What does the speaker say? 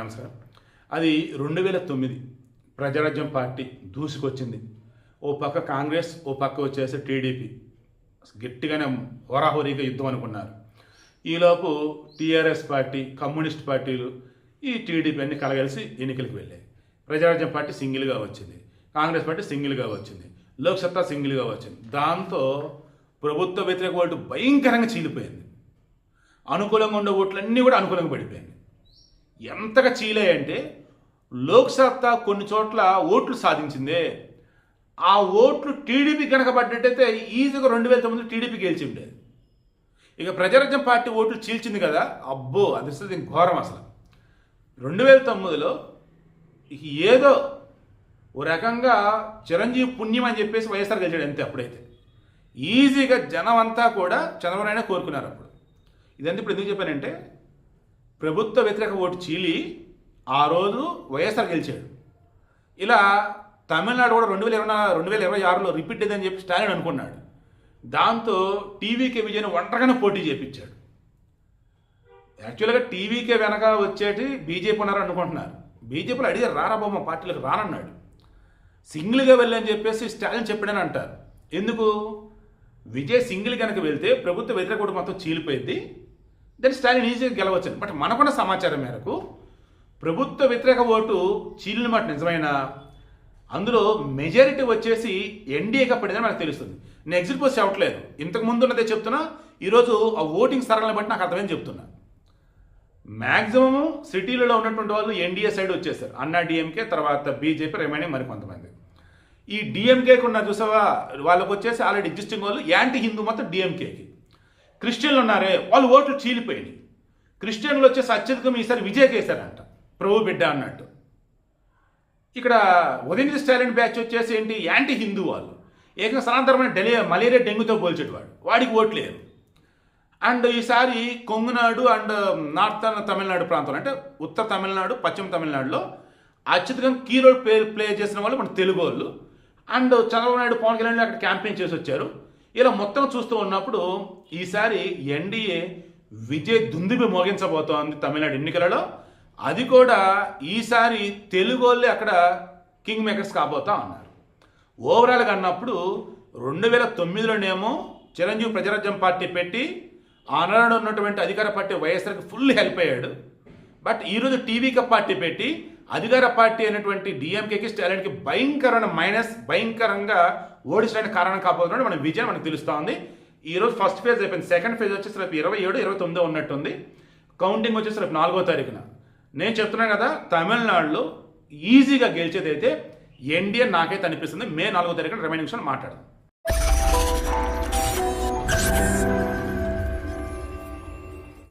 నమస్కారం. అది 2009 ప్రజారాజ్యం పార్టీ దూసుకొచ్చింది. ఓ పక్క కాంగ్రెస్, ఓ పక్క వచ్చేసి టీడీపీ గట్టిగానే హోరాహోరీగా యుద్ధం అనుకున్నారు. ఈలోపు టీఆర్ఎస్ పార్టీ, కమ్యూనిస్ట్ పార్టీలు, ఈ టీడీపీ అన్ని కలగలిసి ఎన్నికలకు వెళ్ళాయి. ప్రజారాజ్యం పార్టీ సింగిల్గా వచ్చింది, కాంగ్రెస్ పార్టీ సింగిల్గా వచ్చింది, లోక్సత్తా సింగిల్గా వచ్చింది. దాంతో ప్రభుత్వ వ్యతిరేక ఓటు భయంకరంగా చీలిపోయింది. అనుకూలంగా ఉండే ఓట్లన్నీ కూడా అనుకూలంగా పడిపోయింది. ఎంతగా చీలాయంటే లోక్సత్తా కొన్ని చోట్ల ఓట్లు సాధించిందే, ఆ ఓట్లు టీడీపీ కనుక పడ్డట్టయితే ఈజీగా 2009 టీడీపీ గెలిచి ఉండేది. ఇక ప్రజారాజ్యం పార్టీ ఓట్లు చీల్చింది కదా, అబ్బో అది అసలు ఘోరం. అసలు 2009లో ఏదో ఓ రకంగా చిరంజీవి పుణ్యం అని చెప్పేసి వైఎస్ఆర్ గెలిచాడు అంతే. అప్పుడైతే ఈజీగా జనం అంతా కూడా చంద్రబాబు నాయుడు కోరుకున్నారు అప్పుడు. ఇదంతా ఇప్పుడు ఎందుకు చెప్పానంటే, ప్రభుత్వ వ్యతిరేక ఓటు చీలి ఆ రోజు వైఎస్ఆర్ గెలిచాడు. ఇలా తమిళనాడు కూడా 2026లో రిపీట్ అయిందని చెప్పి స్టాలిన్ అనుకున్నాడు. దాంతో టీవీకే విజయను ఒంటరిగానే పోటీ చేయించాడు. యాక్చువల్గా టీవీకే వెనక వచ్చేటి బీజేపీ ఉన్నారు అనుకుంటున్నారు. బీజేపీలో అడిగారు, రారా బాబు మా పార్టీలకు రానన్నాడు. సింగిల్గా వెళ్ళని చెప్పేసి స్టాలిన్ చెప్పాడని అంటారు. ఎందుకు? విజయ్ సింగిల్ కనుక వెళ్తే ప్రభుత్వ వ్యతిరేక ఓటు మొత్తం చీలిపోయింది, దెన్ స్టాలిన్ ఈజీగా గెలవచ్చు. బట్ మనకున్న సమాచారం మేరకు ప్రభుత్వ వ్యతిరేక ఓటు చీలిన మాట నిజమైనా అందులో మెజారిటీ వచ్చేసి ఎన్డీఏగా పడిందని మనకు తెలుస్తుంది. నేను ఎగ్జిట్ పోస్ట్ చెప్పట్లేదు, ఇంతకు ముందు ఉన్నదే చెప్తున్నా. ఈరోజు ఆ ఓటింగ్ సరళని బట్టి నాకు అర్థమైంది చెప్తున్నా. మ్యాక్సిమము సిటీలలో ఉన్నటువంటి వాళ్ళు ఎన్డీఏ సైడ్ వచ్చేసారు. అన్నా డిఎంకే, తర్వాత బీజేపీ, రిమైనింగ్ మరి కొంతమంది. ఈ డిఎంకేకి ఉన్న చూసావా, వాళ్ళకి వచ్చేసి ఆల్రెడీ ఎగ్జిస్టింగ్ వాళ్ళు యాంటీ హిందూ మొత్తం డిఎంకేకి. క్రిస్టియన్లు ఉన్నారే వాళ్ళు ఓట్లు చీలిపోయినాయి. క్రిస్టియన్లు వచ్చేసి అత్యధికం ఈసారి విజయ్కి వేశారంట, ప్రభు బిడ్డ అన్నట్టు. ఇక్కడ ఉదయనిధి స్టాలిన్ బ్యాచ్ వచ్చేసి ఏంటి, యాంటీ హిందూ వాళ్ళు. ఏకంగా సనాతనమైన మలేరియా డెంగ్యూతో పోల్చేటవాడు, వాడికి ఓట్లు లేరు. అండ్ ఈసారి కొంగునాడు అండ్ నార్థన్ తమిళనాడు ప్రాంతంలో, అంటే ఉత్తర తమిళనాడు, పశ్చిమ తమిళనాడులో అత్యధికంగా కీ రోల్ ప్లే చేసిన వాళ్ళు మన తెలుగు వాళ్ళు. అండ్ చంద్రబాబు నాయుడు, పవన్ కళ్యాణ్ అక్కడ క్యాంపెయిన్ చేసి వచ్చారు. ఇలా మొత్తం చూస్తూ ఉన్నప్పుడు ఈసారి ఎన్డీఏ విజయ్ దుందుబి మోగించబోతోంది తమిళనాడు ఎన్నికలలో. అది కూడా ఈసారి తెలుగు వాళ్ళే అక్కడ కింగ్ మేకర్స్ కాబోతా ఉన్నారు. ఓవరాల్గా అన్నప్పుడు 2009లోనేమో చిరంజీవి ప్రజారాజ్యం పార్టీ పెట్టి ఆనాడు ఉన్నటువంటి అధికార పార్టీ వైఎస్ఆర్కి ఫుల్ హెల్ప్ అయ్యాడు. బట్ ఈరోజు టీవీకి పార్టీ పెట్టి అధికార పార్టీ అయినటువంటి డిఎంకేకి, స్టాలిన్కి భయంకరంగా ఓడించడానికి కారణం కాబోతున్నాడు మన విజయం మనకు తెలుస్తూ ఉంది. ఈరోజు ఫస్ట్ ఫేజ్ అయిపోయింది. సెకండ్ ఫేజ్ వచ్చేసి రేపు 27, 29 ఉన్నట్టుంది. కౌంటింగ్ వచ్చేసి రేపు 4వ తారీఖున. నేను చెప్తున్నాను కదా, తమిళనాడులో ఈజీగా గెలిచేదైతే ఎన్డీఏ నాకైతే అనిపిస్తుంది. మే 4వ తారీఖున రిమైనింగ్ విషయాలు మాట్లాడదాం.